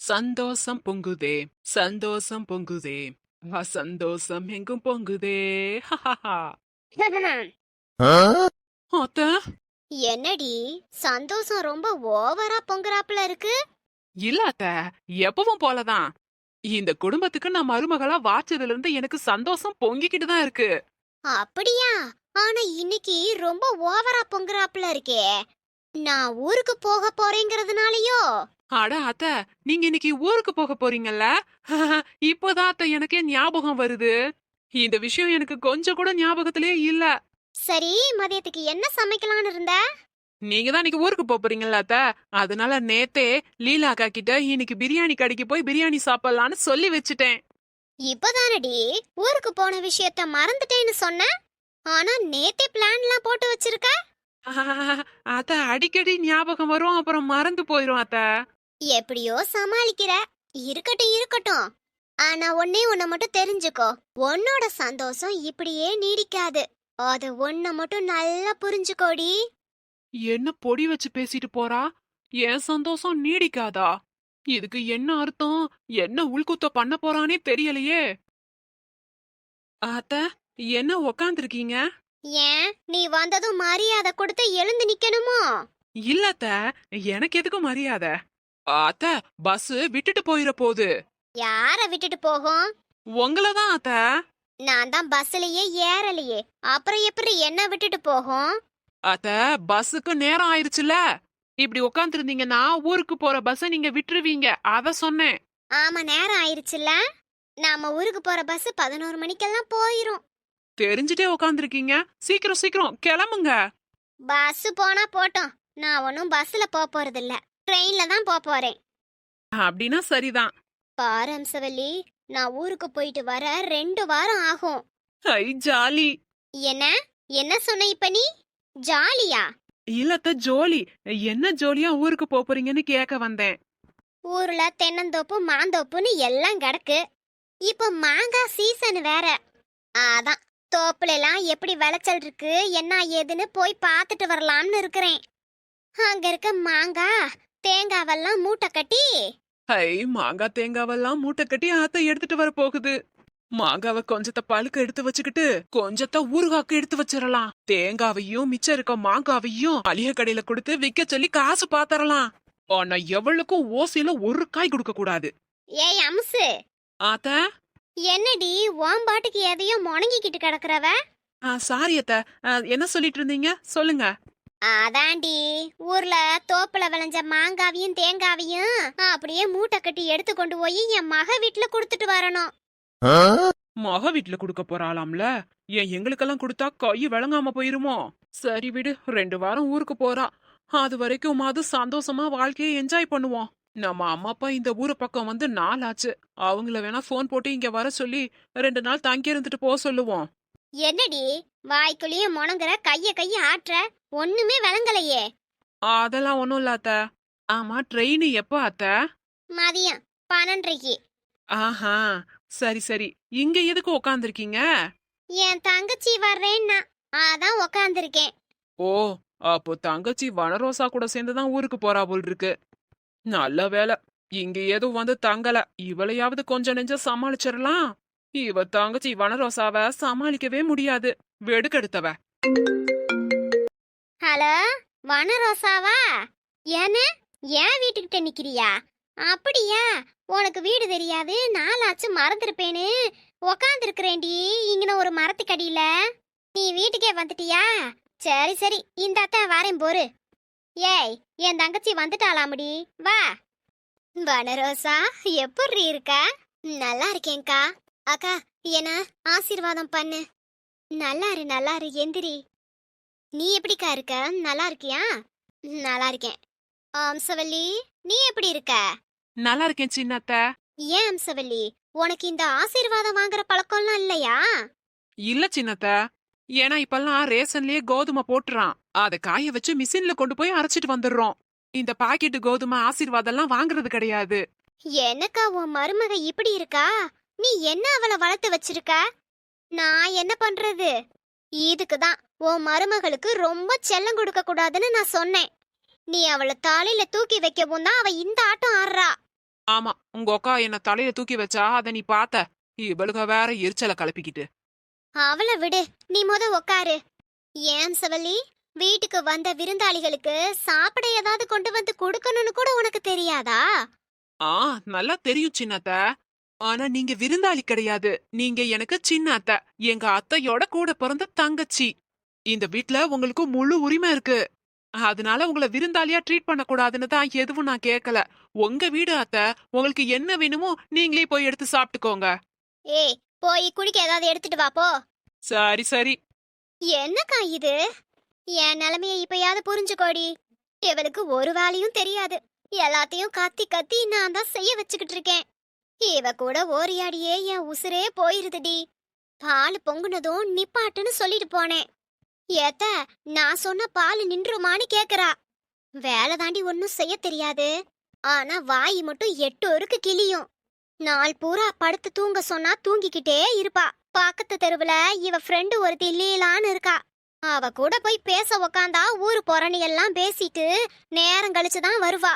சந்தோஷம் பொங்குதே, சந்தோஷம் பொங்குதே, சந்தோஷம் எங்கும் பொங்குதே. ஹஹஹா. அத்த, என்னடி சந்தோஷம் ரொம்ப ஓவரா பொங்குறாப்புல இருக்கு. இல்ல அத்த, எப்பவும் போலதான். இந்த குடும்பத்துக்கு நான் மருமகளா வாச்சதுல இருந்து எனக்கு சந்தோஷம் பொங்கிக்கிட்டு தான் இருக்கு. அப்படியா? ஆனா இன்னைக்கு ரொம்ப ஓவரா பொங்குறாப்புல இருக்கே. நான் ஊருக்கு போக போறேங்கிறதுனாலயோ? அட அத்த, நீங்க இன்னைக்கு ஊருக்கு போக போறீங்கல்ல? இப்போதான் அத்த எனக்கே ஞாபகம் வருது. இந்த விஷயம் எனக்கு கொஞ்சம் கூட ஞாபகத்திலே இல்ல. சரி, மதியத்துக்கு என்ன சமைக்கலாம்னு இருந்த? நீங்க தான் இன்னைக்கு ஊருக்கு போப் போறீங்கல்ல அத்த, அதனால நேத்தே லீலா அக்கா கிட்ட இன்னைக்கு பிரியாணி கடைக்கு போய் பிரியாணி சாப்பிடலான்னு சொல்லி வச்சுட்டேன். இப்பதானடி ஊருக்கு போன விஷயத்த மறந்துட்டேன்னு சொன்ன. ஆனா நேத்தே பிளான்லாம் போட்டு வச்சிருக்க. அத்த அடிக்கடி ஞாபகம் வரும், அப்புறம் மறந்து போயிரும் அத்த. எப்படியோ சமாளிக்கிற. இருக்கட்டும் இருக்கட்டும். ஆனா ஒன்னே ஒன்ன மட்டும் தெரிஞ்சுக்கோ. உன்னோட சந்தோஷம் இப்படியே நீடிக்காது. அத ஒன்ன மட்டும் நல்லா புரிஞ்சுக்கோடி. என்ன பொடி வச்சு பேசிட்டு போறா? என் சந்தோஷம் நீடிக்காதா? இதுக்கு என்ன அர்த்தம்? என்ன உள்குத்த பண்ண போறானே தெரியலையே. அத்த, என்ன உக்காந்துருக்கீங்க? ஏன் நீ வந்ததும் மரியாதை கொடுத்து எழுந்து நிக்கணுமோ? இல்ல அத்த, எனக்கு எதுக்கு மரியாதை? அத்த, பஸ் விட்டுட்டு போயிட போகுது. யார விட்டுட்டு போகும்? உங்களதான் அத்த. நான் தான் பஸ்லயே ஏறலையே. அப்புறம் எப்படி என்ன விட்டுட்டு போகும்? அத்த, பஸ்ஸுக்கு நேரம் ஆயிருச்சுல. இப்படி உக்காந்துருந்தீங்கன்னா ஊருக்கு போற பஸ்ஸ நீங்க விட்டுருவீங்க, அத சொன்னேன். ஆமா, நேரம் ஆயிருச்சுல்ல. நாம ஊருக்கு போற பஸ் 11 மணிக்கெல்லாம் போயிரும். தெரிஞ்சுட்டே உக்காந்துருக்கீங்க. சீக்கிரம் சீக்கிரம் கிளம்புங்க. பஸ் போனா போட்டோம். நான் ஒன்னும் பஸ்ல போறது இல்ல. ட்ரெயின்ல தான் போறேன். அப்படின்னா சரிதான். பாரு அம்சவல்லி, நான் ஊருக்கு போயிட்டு வர 2 வாரம் ஆகும். ஐ ஜாலி. என்ன என்ன சொன்ன இப்ப நீ? ஜாலியா? இல்லத்த, ஜோலி. என்ன ஜோலியா ஊருக்கு போறீங்கன்னு கேட்க வந்தேன். ஊர்ல தென்னந்தோப்பு மாந்தோப்புன்னு எல்லாம் கிடக்கு. இப்போ மாங்காய் சீசன் வேற. அதான் தோப்புல எல்லாம் எப்படி விளைச்சல் இருக்கு என்ன ஏதுன்னு போய் பார்த்துட்டு வரலாம்னு இருக்கிறேன். அங்க இருக்க மாங்காய் தேங்காவெல்லாம் மூட்டை கட்டி. ஐ, மாங்காய் தேங்காவெல்லாம் மூட்டை கட்டி ஆத்த எடுத்துட்டு வர போகுது. மாங்காவை கொஞ்சத்தை பழுக்க எடுத்து வச்சுக்கிட்டு கொஞ்சத்தை ஊறுகாக்கு எடுத்து வச்சிடலாம். தேங்காவையும் மிச்சம் இருக்க மாங்காவையும் மளிகை கடையில கொடுத்து விக்க சொல்லி காசு பாத்தரலாம். ஆனா எவளுக்கும் ஓசையில ஒரு காய் கொடுக்க கூடாது. ஏய் அம்சு, ஆத்த, என்னடி உன் பாட்டுக்கு எதையோ முணங்கிக்கிட்டு கிடக்குறவ? சாரி அத்த, என்ன சொல்லிட்டு இருந்தீங்க சொல்லுங்க. அதாண்டி ஊர்ல தோப்புல விளைஞ்ச மாங்காவையும் தேங்காவையும் அப்படியே மூட்டை கட்டி எடுத்து கொண்டு போய் என் மக வீட்டுல கொடுத்துட்டு வரணும். மக வீட்டுல குடுக்க போறாளாம்ல. ஏன் எங்களுக்கெல்லாம் கொடுத்தா கை விளங்காம போயிருமோ? சரி விடு, 2 வாரம் ஊருக்கு போறா. அது வரைக்கும் அது சந்தோஷமா வாழ்க்கையை என்ஜாய் பண்ணுவோம். நம்ம அம்மா அப்பா இந்த ஊரு பக்கம் வந்து 4 ஆச்சு. அவங்கள வேணா போன் போட்டு இங்க வர சொல்லி 2 நாள் தங்கி இருந்துட்டு போக சொல்லுவோம். என்னடி வாய்க்குள்ளேயே முணங்குற, கைய ஆட்டுற, ஒண்ணுமே விளங்கலையே. அதெல்லாம் ஒண்ணும் இல்ல அத்த. ஆமா, ட்ரெயின் எப்ப அத்த? மதியம் 12:30. ஆஹா, சரி சரி. இங்க எதுக்கு உக்காந்துருக்கீங்க? என் தங்கச்சி வர்றேன்னா அதான் உக்காந்துருக்கேன். ஓ, அப்போ தங்கச்சி வனரோசா கூட சேர்ந்துதான் ஊருக்கு போறா போல் இருக்கு. நல்ல வேலை, இங்க ஏதும் வந்து தங்கல. இவளையாவது கொஞ்சம் நெஞ்ச சமாளிச்சிடலாம். இவ தங்கச்சி வனரோசாவ சமாளிக்கவே முடியாது. வெடுக்கெடுத்தவ. ஹலோ, வனரோசாவா? ஏன்னு ஏன் வீட்டுக்கிட்ட நிக்கிறியா? அப்படியா? உனக்கு வீடு தெரியாது, நாளாச்சு மறந்துருப்பேன்னு உக்காந்துருக்கிறேன்டி இங்கன ஒரு மரத்துக்கடியில. நீ வீட்டுக்கே வந்துட்டியா? சரி சரி, இந்த அத்தை வாரேன் போரு. ஏய், என் தங்கச்சி வந்துட்டாளாமடி, வா. வனரோசா, எப்படி இருக்க? நல்லா இருக்கேன்க்கா. அக்கா, என்ன ஆசீர்வாதம் பண்ணு. நல்லா இரு, எந்திரி. நீ எப்படிக்கா இருக்க? நல்லா இருக்கியா? நல்லா இருக்கேன். அம்சவல்லி, நீ எப்படி இருக்க? நல்லா இருக்கேன் சின்னத்த. ஏன் அம்சவல்லி, உனக்கு இந்த ஆசீர்வாதம் வாங்குற பழக்கம்லாம் இல்லையா? இல்ல சின்னத்த, ஏன்னா இப்பெல்லாம் ரேஷன்லயே கோதுமை போட்டுறான். அத காய வச்சு மிஷின்ல கொண்டு போய் அரைச்சிட்டு வந்துடுறோம். இந்த பாக்கெட் கோதுமை ஆசீர்வாதம்லாம் வாங்குறது கிடையாது. எனக்கா உன் மருமக இப்படி இருக்கா? நீ என்ன அவளை வளர்த்து வச்சிருக்க? நான் என்ன பண்றது? இதுக்குதான் உன் மருமகளுக்கு ரொம்ப செல்லம் கொடுக்க கூடாதுன்னு நான் சொன்னேன். நீ அவளை தாலில தூக்கி வைக்கவும் தான் அவ இந்த ஆட்டம் ஆடுறா. ஆமா, உங்க அக்கா என்ன தலையில தூக்கி வச்சா அத நீ பாத்த. இவளுக வேற எரிச்சல கலப்பிக்கிட்டு. அவள விடு, நீ உக்காரு. ஏன் சவலி, வீட்டுக்கு வந்த விருந்தாளிகளுக்கு சாப்பிட ஏதாவது கொண்டு வந்து கொடுக்கணும்னு கூட உனக்கு தெரியாதா? ஆ, நல்லா தெரியும் சின்னத்த. ஆனா நீங்க விருந்தாளி கிடையாது. நீங்க எனக்கு சின்ன அத்தை. எங்க அத்தையோட கூட பிறந்த தங்கச்சி. இந்த வீட்ல உங்களுக்கு முழு உரிமை இருக்கு. அதனால உங்கள விருந்தாளியா ட்ரீட் பண்ணக்கூடாதுன்னு தான் எதுவும் நான் கேட்கல. உங்க வீடு அத்தை. உங்களுக்கு என்ன வேணுமோ நீங்களே போய் எடுத்து சாப்பிட்டுக்கோங்க. ஏய், போய் குடிக்க ஏதாவது எடுத்துட்டு வா போ. சரி சரி. என்னக்கா இது? என் நிலைமைய இப்பயாவது புரிஞ்சுக்கோடி. இவளுக்கு ஒரு வேலையும் தெரியாது. எல்லாத்தையும் கத்தி கத்தி நான் தான் செய்ய வச்சுக்கிட்டு இருக்கேன். இவ கூட ஓரியாடியே என் உசுரே போயிருதுடி. பால் பொங்குனதும் நிப்பாட்டுன்னு சொல்லிட்டு போனேன். ஏத்த, நான் சொன்ன பால் நின்றுமான்னு கேக்குறா. வேலை தாண்டி ஒன்னும் செய்ய தெரியாது. ஆனா வாய் மட்டும் 8 ஒருக்கு கிளியும். நாள் பூரா படுத்து தூங்க சொன்னா தூங்கிக்கிட்டே இருப்பா. பக்கத்து தெருவுல இவ ஃப்ரெண்டு ஒருத்தி லீலான்னு இருக்கா. அவ கூட போய் பேச உக்காந்தா ஊரு பொறணி எல்லாம் பேசிட்டு நேரம் கழிச்சுதான் வருவா.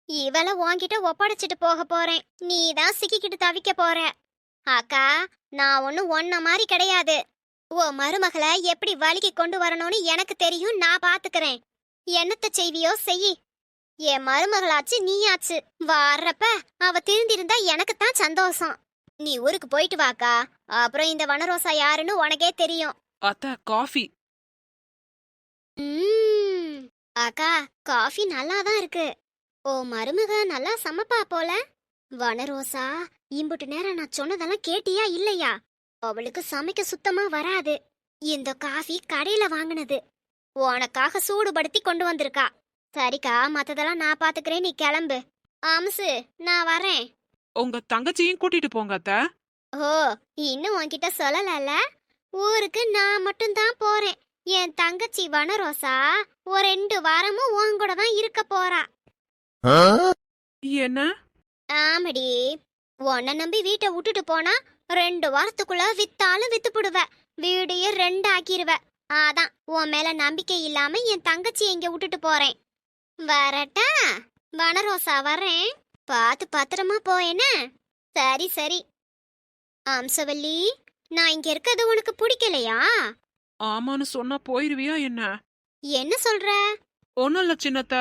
இவள உன்கிட்ட ஒப்படைச்சிட்டு போக போறேன். நீ தான் சிக்கிக்கிட்டு தவிக்க போற. அக்கா, நான் ஒன்னும் ஒன்ன மாதிரி கிடையாது. உன் மருமகளை எப்படி வலிக்கு கொண்டு வரணும்னு எனக்கு தெரியும். நான் பாத்துக்கிறேன். என்னத்த செய்வியோ செய். என் மருமகளாச்சு நீயாச்சு. வர்றப்ப அவ திருந்திருந்தா எனக்கு தான் சந்தோஷம். நீ ஊருக்கு போயிட்டு வாக்கா. அப்புறம் இந்த வனரோசா யாருன்னு உனக்கே தெரியும். அத்தை, காஃபி. அக்கா, காஃபி நல்லா தான் இருக்கு. ஓ மருமக நல்லா சமைப்பா போல. வனரோசா, இம்புட்டு நேரம் நான் சொன்னதெல்லாம் கேட்டியா இல்லையா? அவளுக்கு சமைக்க சுத்தமா வராது. இந்த காஃபி கடையில வாங்கினது. உனக்காக சூடுபடுத்தி கொண்டு வந்திருக்கா. சரிக்கா, மத்ததெல்லாம் நான் பாத்துக்கிறேன். நீ கிளம்பு. ஆம்சு, நான் வரேன். உங்க தங்கச்சியும் கூட்டிட்டு போங்க அத்தை. ஓ, இன்னும் உன்கிட்ட சொல்லல. ஊருக்கு நான் மட்டும்தான் போறேன். என் தங்கச்சி வனரோசா ஒரு 2 வாரமும் உன் கூட தான் இருக்க போறா. என்ன? ஆமடி, உன்னை நம்பி வீட்டை விட்டுட்டு போனா 2 வாரத்துக்குள்ள வித்தாலும் வித்து போடுவ. வீடையே 2 ஆக்கிருவ. அதான் உன் மேல நம்பிக்கை இல்லாம என் தங்கச்சி இங்க விட்டுட்டு போறேன். வரட்டா? வனரோசா வரேன். பார்த்து பத்திரமா போயேன. சரி சரி. அம்சவல்லி, நான் இங்க இருக்கிறது உனக்கு பிடிக்கலையா? ஆமான்னு சொன்னா போயிருவியா என்ன? என்ன சொல்ற? ஒண்ணும் இல்ல சின்னத்த.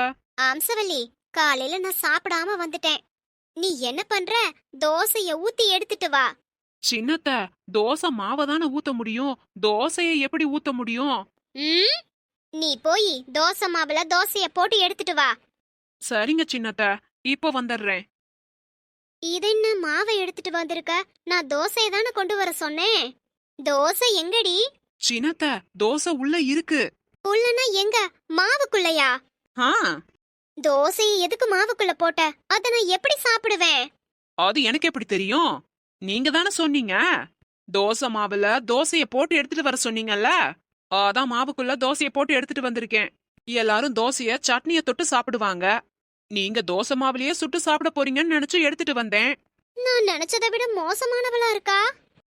அம்சவல்லி, காலையில நான் சாப்பிடாம வந்துட்டேன். நீ என்ன பண்ற? தோசைய ஊத்தி எடுத்துட்டு வா. சின்னத்த, தோசை மாவை தானே ஊத்த முடியும். தோசையை எப்படி ஊத்த முடியும்? நீ போய் தோசை மாவுல தோசைய போட்டு எடுத்துட்டு வா. சரிங்க சின்னத்த, இப்போ வந்துடுறேன். இது என்ன மாவை எடுத்துட்டு வந்திருக்க? நான் தோசையை தானே கொண்டு வர சொன்னேன். தோசை எங்கடி? சின்னத்த, தோசை உள்ள இருக்கு. உள்ளனா எங்க? மாவுக்குள்ளையா? ஆ, தோசையை எதுக்கு மாவுக்குள்ள போட்ட? அத நான் எப்படி சாப்பிடுவேன்? அது எனக்கு எப்படி தெரியும்? நீங்க தானே சொன்னீங்க. தோசை மாவுல தோசைய போட்டு எடுத்துட்டு வர சொன்னீங்கல்ல. அதான் மாவுக்குள்ள தோசைய போட்டு எடுத்துட்டு வந்திருக்கேன். எல்லாரும் தோசைய சட்னிய தொட்டு சாப்பிடுவாங்க. நீங்க தோசை மாவுலயே சுட்டு சாப்பிட போறீங்கன்னு நினைச்சு எடுத்துட்டு வந்தேன். நான் நினைச்சதை விட மோசமானவளா இருக்கா.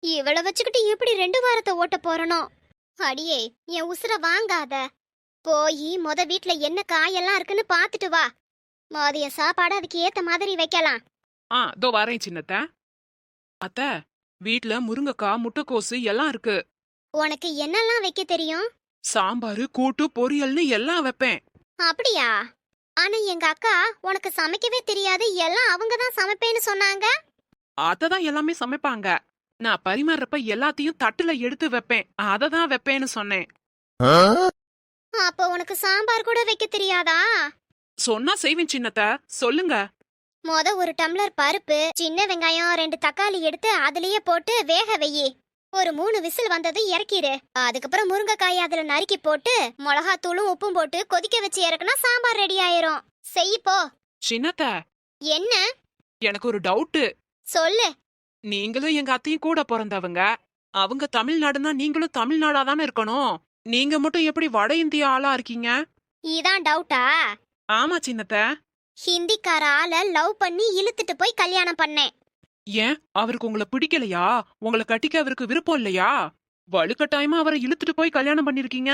இவள வச்சுக்கிட்டு எப்படி 2 வாரத்தை ஓட்ட போறனோ? அடியே, என் உசுர வாங்காத. போய் வீட்ல என்ன காயெல்லாம் இருக்குன்னு பாத்துட்டு வா. மதிய சாப்பாடு அதுக்கு ஏத்த மாதிரி வைக்கலாம். இதோ வரேன் சின்னத்த. அத்த, வீட்ல முருங்கக்காய், முட்டைக்கோசு எல்லாம் இருக்கு. உனக்கு என்னெல்லாம் வைக்க தெரியும்? சாம்பாரு, கூட்டு, பொரியல்னு எல்லாம் வைப்பேன். அப்படியா? ஆனா எங்க அக்கா உனக்கு சமைக்கவே தெரியாது, எல்லாம் அவங்க தான் சமைப்பேன்னு சொன்னாங்க. அததான் எல்லாமே சமைப்பாங்க. நான் பரிமாறப்ப எல்லாத்தையும் தட்டுல எடுத்து வைப்பேன். அததான் வைப்பேன்னு சொன்னேன். அப்ப உனக்கு சாம்பார் கூட வைக்க தெரியாதா? சொன்னா செய்வேன் சின்னத்த, சொல்லுங்க. ஒரு டம்ளர் பருப்பு, சின்ன வெங்காயம் 2 தக்காளி எடுத்து அதுலயே போட்டு வேக வெயி. ஒரு 3 விசில் வந்தது இறக்கிடு. அதுக்கப்புறம் முருங்கைக்காய் அதுல நறுக்கி போட்டு மிளகாத்தூளும் உப்பும் போட்டு கொதிக்க வச்சு இறக்குனா சாம்பார் ரெடி ஆயிரும். செய் போ. சின்னத்த, என்ன? எனக்கு ஒரு டவுட்டு. சொல்லு. நீங்களும் எங்க அத்தையும் கூட பிறந்தவங்க. அவங்க தமிழ்நாடுனா நீங்களும் தமிழ்நாடா தானே இருக்கணும். நீங்க மட்டும் எப்படி வட இந்திய ஆளா இருக்கீங்க? இதான் டவுட்டா? ஆமா சின்னத்த. ஹிந்திக்கார ஆள லவ் பண்ணி இழுத்துட்டு போய் கல்யாணம் பண்ணேன். ஏன், அவருக்கு உங்களை பிடிக்கலையா? உங்களை கட்டிக்க அவருக்கு விருப்பம் இல்லையா? வலுக்கட்டாயமா அவரை இழுத்துட்டு போய் கல்யாணம் பண்ணிருக்கீங்க.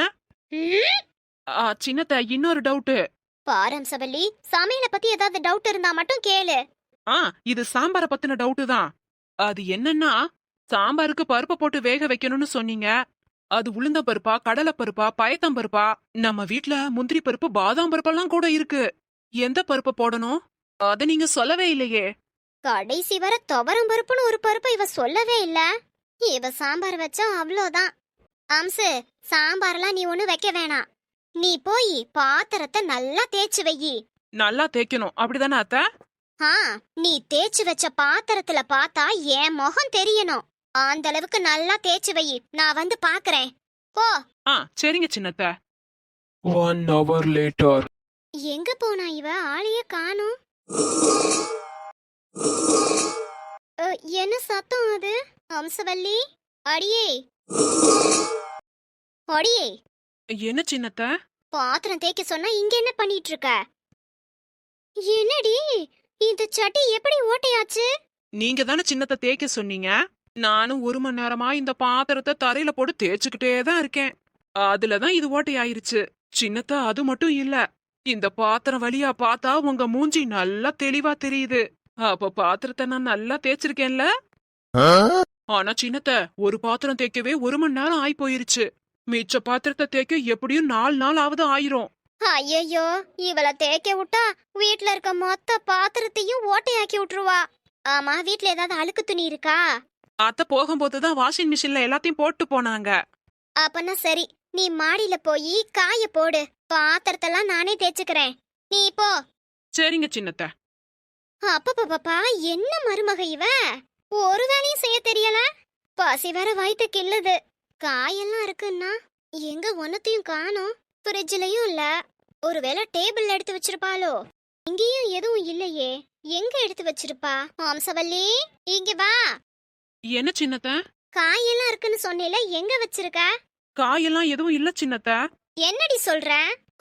சின்னத்த, இன்னொரு டவுட்டு. பாரம் சபல்லி, சமையல பத்தி ஏதாவது டவுட் இருந்தா மட்டும் கேளு. ஆ இது சாம்பார பத்தின டவுட்டு தான். அது என்னன்னா, சாம்பாருக்கு பருப்பு போட்டு வேக வைக்கணும்னு சொன்னீங்க. அது உளுந்த பருப்பா, கடலை பருப்பா, பயத்தம் பருப்பா? நம்ம வீட்ல முந்திரி பருப்பு, பாதாம் பருப்பெல்லாம் கூட இருக்கு. எந்த பருப்பு போடணும்? அத நீங்க சொல்லவே இல்லையே. கடைசி வர துவரம் பருப்புன்னு ஒரு பருப்பு இவ சொல்லவே இல்ல. இவ சாம்பார் வச்சா அவ்வளோதான். அம்சு, சாம்பார்லாம் நீ ஒண்ணு வைக்க வேணாம். நீ போய் பாத்திரத்தை நல்லா தேய்ச்சு வையி. நல்லா தேய்க்கணும் அப்படிதானே அத்தை? ஆ, நீ தேய்ச்சு வச்ச பாத்திரத்துல பார்த்தா என் முகம் தெரியணும். அந்த அளவுக்கு நல்லா தேய்ச்சு வையி. நான் வந்து பாக்குறேன். போ. சரிங்க சின்னத்த. 1 hour later. எங்க போனா இவ? ஆளையே காணோம். என்ன சத்தம் அது? அம்சவல்லி, அடியே அடியே, என்ன சின்னத்த? பாத்திரம் தேய்க்க சொன்னா இங்க என்ன பண்ணிட்டு இருக்க? என்னடி இந்த சட்டி எப்படி ஓட்டையாச்சு? நீங்க தானே சின்னத்த தேய்க்க சொன்னீங்க. நானும் 1 மணி நேரமா இந்த பாத்திரத்தை தரையில போட்டு தேய்ச்சுக்கிட்டே தான் இருக்கேன். அதுலதான் இது ஓட்டை ஆயிருச்சு. சின்னத்த அது மட்டும் இல்ல, இந்த பாத்திரம் வழியா பார்த்தா உங்க மூஞ்சி நல்லா தெளிவா தெரியுது. அப்ப பாத்திரத்தை நான் நல்லா தேய்ச்சிருக்கேன்ல. ஆனா சின்னத்த, ஒரு பாத்திரம் தேய்க்கவே 1 மணி நேரம் ஆயி போயிருச்சு. மிச்ச பாத்திரத்தை தேய்க்க எப்படியும் 4 நாள் ஆவது ஆயிரும். ஐயோ, இவள தேய்க்க விட்டா வீட்ல இருக்க மொத்த பாத்திரத்தையும் ஓட்டையாக்கி விட்டுருவா. ஆமா, வீட்ல ஏதாவது அழுக்கு துணி இருக்கா? அத்தை போகும்போதுதான் வாஷிங் மிஷின்ல எல்லாத்தையும் போட்டு போனாங்க. அப்பனா சரி, நீ மாடியில போய் காய போடு. பாத்திரத்தெல்லாம் நானே தேய்ச்சுக்கிறேன். நீ போ. சரிங்க சின்னத்த. அப்பப்பா, என்ன மருமக இவ? ஒரு வேலையும் செய்ய தெரியல. பசி வேற வயித்து கிள்ளுது. காயெல்லாம் இருக்குன்னா எங்க ஒன்னத்தையும் காணோம். ஃப்ரிட்ஜ்லயும் இல்ல. ஒருவேளை டேபிள்ல எடுத்து வச்சிருப்பாளோ? இங்கேயும் எதுவும் இல்லையே. எங்க எடுத்து வச்சிருப்பா? அம்சவல்லி, இங்க வா. என்ன சின்னத்த? காயெல்லாம் இருக்குன்னு சொன்னேல, எங்க வச்சிருக்க? காயெல்லாம் எதுவும் இல்ல சின்னத்த. என்னடி சொல்ற?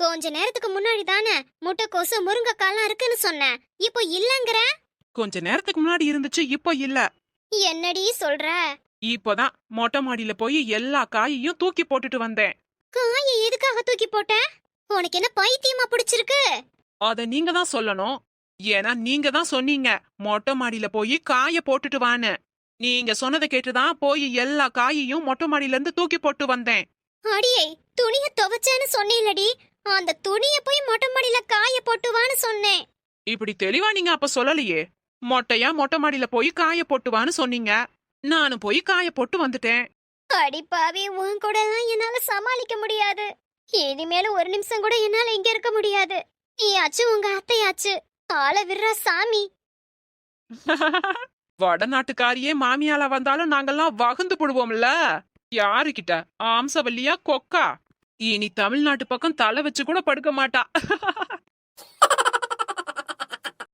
கொஞ்ச நேரத்துக்கு முன்னாடி தானே முட்டைக்கோசு முருங்கைக்காலாம் இருக்குன்னு சொன்னேன். இப்போ இல்லங்கற? கொஞ்ச நேரத்துக்கு முன்னாடி இருந்துச்சு, இப்போ இல்ல. என்னடி சொல்ற? இப்போதான் மொட்டை மாடியில போய் எல்லா காயையும் தூக்கி போட்டுட்டு வந்தேன். காயை எதுக்காக தூக்கி போட்ட? உனக்கு என்ன பைத்தியமா பிடிச்சிருக்கு? அத நீங்க தான் சொல்லணும். ஏன்னா நீங்க தான் சொன்னீங்க மொட்டை மாடியில போய் காய போட்டுட்டு வான்னு. நீங்க சொன்னதை கேட்டுதான் போய் எல்லா காயையும் மொட்டை மாடியில இருந்து தூக்கி போட்டு வந்தேன். அடியே, துணிய துவைச்சேன்னு சொன்னேலடி. அந்த துணிய போய் மொட்டை மாடியில காய போட்டுவான்னு சொன்னேன். இப்படி தெளிவா நீங்க அப்ப சொல்லலையே. மொட்டையா மொட்டை மாடியில போய் காய போட்டுவான்னு சொன்னீங்க. நானும் போய் காய போட்டு வந்துட்டேன். அடி பாவி, உன் கூட எல்லாம் என்னால சமாளிக்க முடியாது. இனிமேல ஒரு நிமிஷம் கூட என்னால இங்க இருக்க முடியாது. நீயாச்சு உங்க அத்தையாச்சு. ஆள விடுறா சாமி. வடநாட்டுக்காரியே மாமியால வந்தாலும் நாங்கெல்லாம் வகுந்து போடுவோம்ல. யாருகிட்ட? ஆம்சவல்லியா கொக்கா? இனி தமிழ்நாட்டு பக்கம் தலை வச்சு கூட படுக்க மாட்டா.